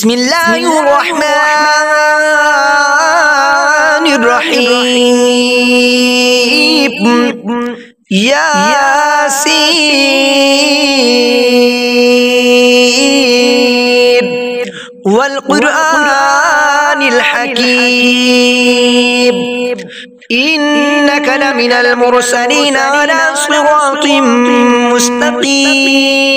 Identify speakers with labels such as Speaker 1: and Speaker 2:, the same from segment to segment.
Speaker 1: بسم الله الرحمن الرحيم. ياسين والقرآن الحكيم إنك لمن المرسلين على صراط مستقيم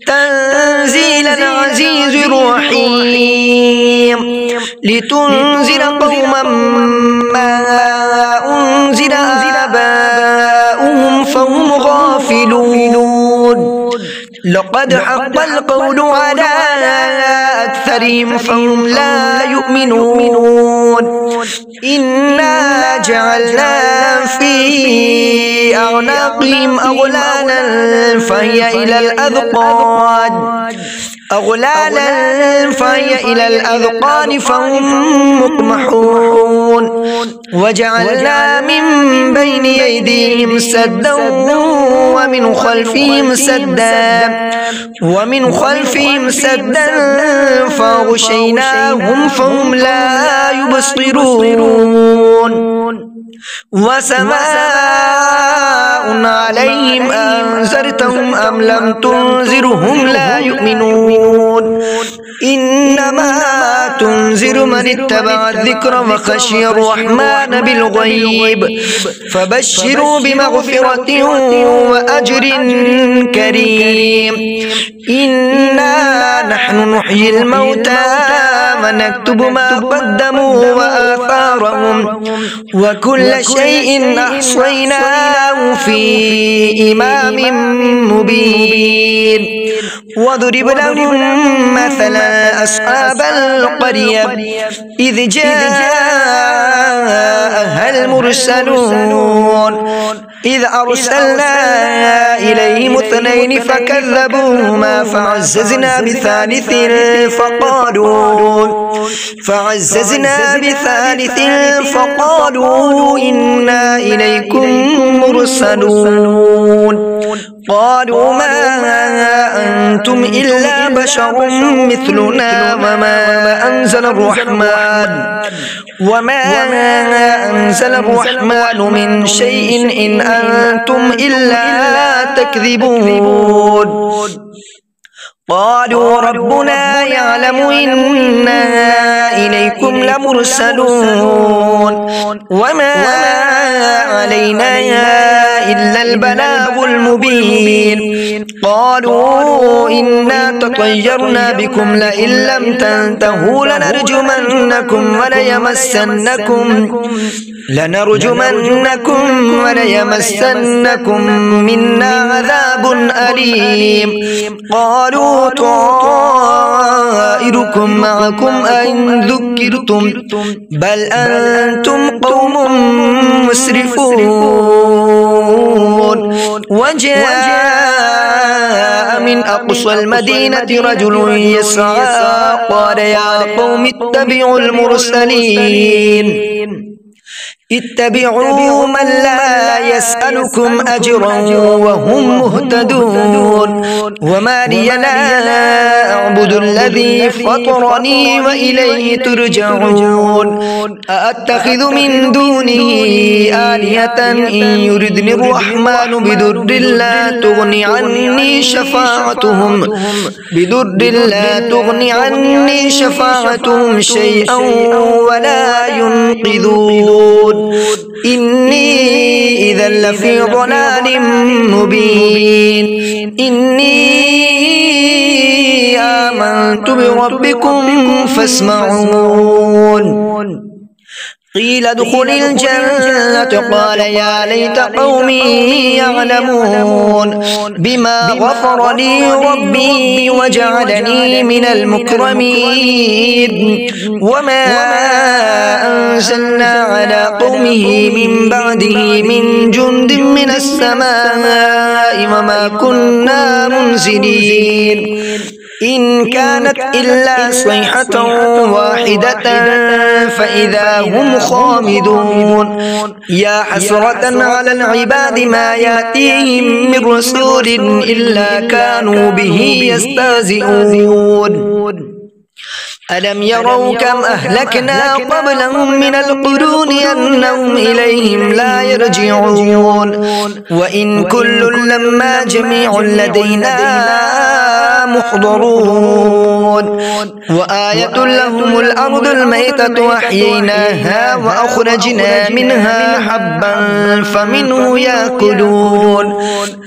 Speaker 1: تنزيل العزيز الرحيم لتنذر قوما ما أنزل آباؤهم فهم غافلون. لقد حق القول على أكثرهم فهم لا يؤمنون. إنا جعلنا في أعناقهم أغلالا فهي إلى الأذقان فهم مقمحون. وجعلنا من بين أيديهم سدا ومن خلفهم سدا فأغشيناهم فهم لا يبصرون. وسواء عليهم أنذرتهم أم لم تنذرهم لا يؤمنون. إنما تنذر من اتبع الذكر وخشي الرحمن بالغيب فبشروا بمغفرة وأجر كريم. إنا نحن نحيي الموتى ونكتب ما قدموا وآثارهم وكل شيء أحصيناه في إمام مبين. واضرب لهم مثلا أصحاب القرية إذ جاءها المرسلون إذ أرسلنا إليهم اثنين فكذبوهما فعززنا بثالث فقالوا إنا إليكم مرسلون. قالوا ما أنتم إلا بشر مثلنا وما أنزل الرحمن من شيء إن أنتم إلا تكذبون. قالوا ربنا يعلم إنا إليكم لمرسلون وما علينا إلا البلاغ المبين. قالوا إنا تطيرنا بكم لئن لم تنتهوا لنرجمنكم منا عذاب أليم. قالوا طائركم معكم أئن ذكرتم بل أنتم قوم مسرفون. وجاء من أقصى المدينة رجل يسعى قال يا قوم اتبعوا المرسلين اتبعوا من لا يسألكم أجرا وهم مهتدون. وما لي لا أعبد الذي فطرني وإليه ترجعون. أأتخذ من دونه آلهة إن يردني الرحمن بضر لا تغني عني شفاعتهم شيئا ولا ينقذون. إني إذا لفي ضلال مبين. إني آمنت بربكم فاسمعون. قيل ادخل الجنة قال يا ليت قومي يعلمون بما غفر لي ربي وجعلني من المكرمين. وما أنزلنا على قومه من بعده من جند من السماء وما كنا منزلين. إن كانت إلا صيحة واحدة فإذا هم خامدون يا حسرة على العباد ما يأتيهم من رسول إلا كانوا به يستهزئون ألم يروا كم أهلكنا قبلهم من القرون أنهم إليهم لا يرجعون وإن كل لما جميع لدينا محضرون وآية لهم الأرض الميتة أحييناها وأخرجنا منها حبا فمنه يأكلون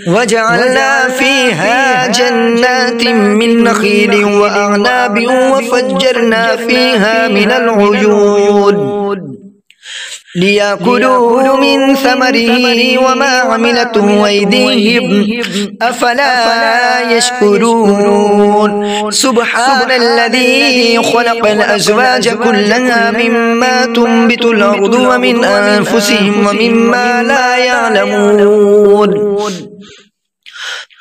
Speaker 1: وجعلنا فيها جنات من نخيل وأعناب وفجرنا فيها من العيون ليأكلوا من ثمره وما عملته أيديهم أفلا يشكرون سبحان الذي خلق الأزواج كلها مما تنبت الأرض ومن أنفسهم ومما لا يعلمون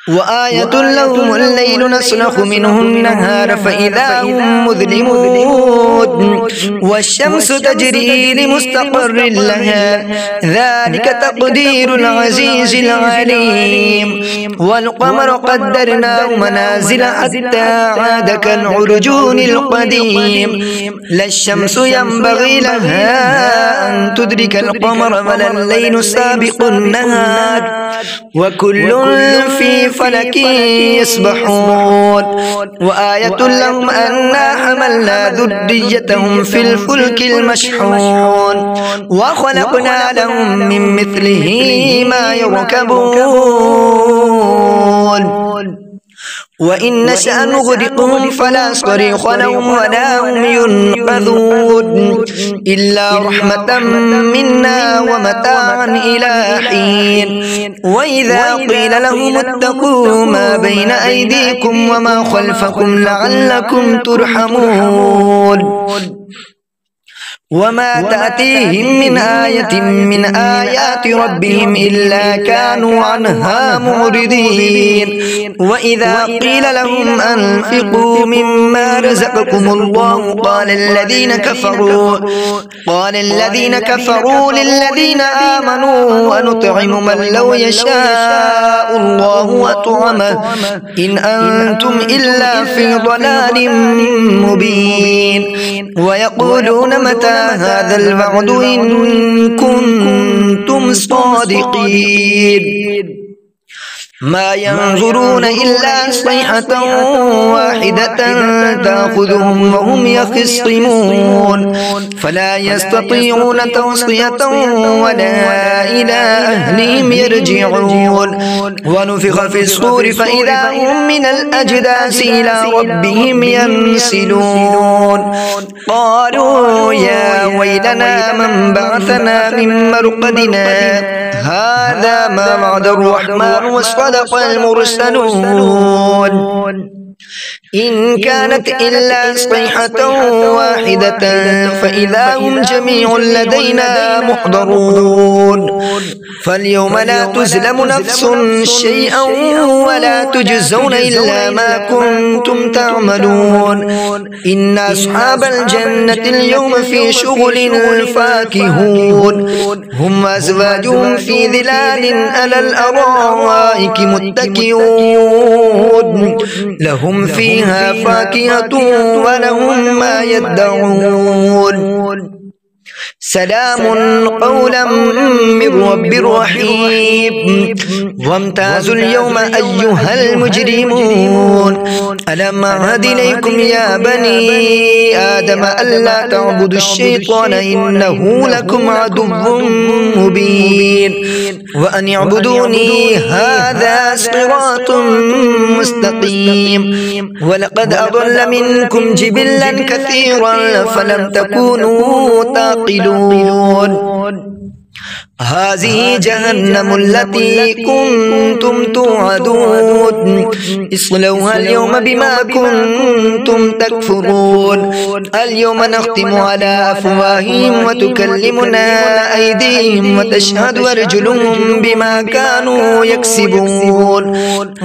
Speaker 1: وآية لهم الليل نسلخ منه النهار فإذا هم مظلمون والشمس تجري لمستقر لها ذلك تقدير العزيز العليم والقمر قدرناه منازل حتى عاد كالعرجون القديم لا الشمس ينبغي لها أن تدرك القمر ولا الليل سابق النهار وكل في فلك يسبحون وآية لهم أنا حملنا ذريتهم في الفلك المشحون وخلقنا لهم من مثله ما يركبون وإن نشأ نغرقهم فلا صريخ لهم ولا هم ينقذون إلا رحمة منا ومتاعا إلى حين وإذا قيل لهم اتقوا ما بين أيديكم وما خلفكم لعلكم ترحمون وما تأتيهم من آية من آيات ربهم إلا كانوا عنها معرضين وإذا قيل لهم أنفقوا مما رزقكم الله قال الذين كفروا للذين آمنوا أنطعم من لو يشاء الله أطعمه إن أنتم إلا في ضلال مبين ويقولون متى هذا الوعد إن كنتم صادقين ما ينظرون إلا صيحة واحدة تأخذهم وهم يخصمون فلا يستطيعون توصية ولا إلى أهلهم يرجعون ونفخ في الصور فإذا هم من الأجداث إلى ربهم ينسلون قالوا يا ويلنا من بعثنا من مرقدنا هذا ما وعد الرحمن وصدق المرسلون إن كانت إلا صيحة واحدة فإذا هم جميع لدينا محضرون فاليوم لا تظلم نفس شيئا ولا تجزون إلا ما كنتم تعملون إن أصحاب الجنة اليوم في شغل فاكهون هم أزواجهم في ظلال على الأرائك متكئون لهم فيها فاكهة ولهم ما يدعون سلام قولا من رب رحيم وامتازوا اليوم أيها المجرمون ألم أعهد إليكم يا بني آدم ألا تعبدوا الشيطان إنه لكم عدو مبين وأن اعبدوني هذا صراط مستقيم ولقد أضل منكم جبلا كثيرا فلم تكونوا تعقلون هذه جهنم التي كنتم توعدون اصلوها اليوم بما كنتم تكفرون اليوم نختم على أفواههم وتكلمنا أيديهم وتشهد أرجلهم بما كانوا يكسبون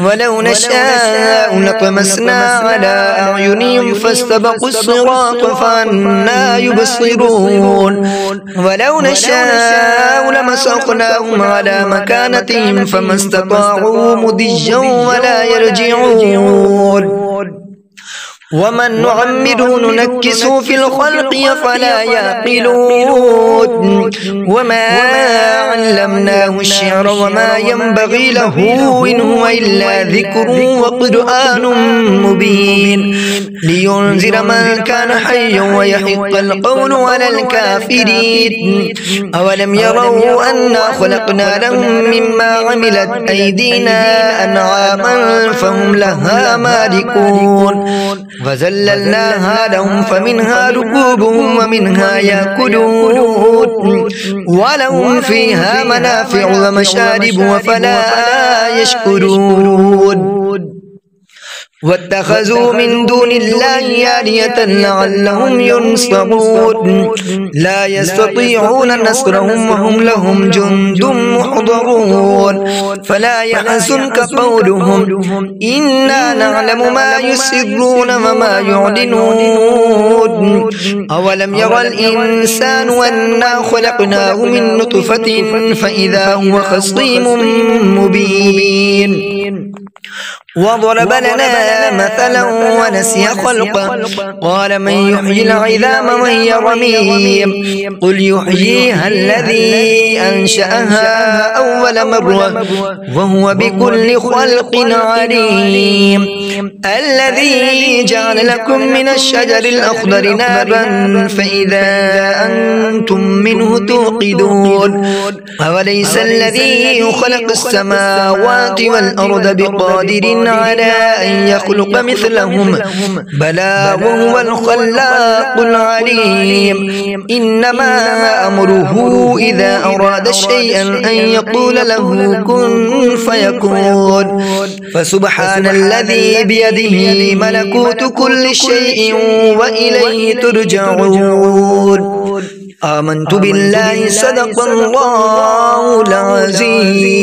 Speaker 1: ولو نشاء لطمسنا على أعينهم فاستبقوا الصراط فأنى يبصرون ولو نشاء لمسخناهم على مكانتهم فما استطاعوا مضيا ولا يرجعون ومن نعمره ننكسه في الخلق فلا يعقلون وما علمناه الشعر وما ينبغي له إن هو إلا ذكر وقرآن مبين لينذر من كان حيا ويحق القول على الكافرين أولم يروا أنا خلقنا لهم مما عملت أيدينا أنعاما فهم لها مالكون وذللناها لهم فمنها ركوبهم ومنها يأكلون ولهم فيها منافع ومشارب وفلا يشكرون واتخذوا من دون الله آلهة لعلهم ينصرون لا يستطيعون نصرهم وهم لهم جند محضرون فلا يحزنك قولهم إنا نعلم ما يسرون وما يعلنون أولم يرى الإنسان أنا خلقناه من نطفة فإذا هو خصيم مبين وضرب لنا مثلا ونسي خلقه قال من يحيي العظام وهي رميم قل يحييها الذي أنشأها أول مرة وهو بكل خلق عليم الذي جعل لكم من الشجر الأخضر نارا فإذا أنتم منه توقدون أوليس الذي خلق السماوات والأرض بقادر على أن يخلق مثلهم بلى وهو الخلاق العليم إنما أمره إذا أراد شيئا أن يقول له كن فيكون فسبحان الذي بيده ملكوت كل شيء وإليه ترجعون آمنت بالله صدق الله العظيم.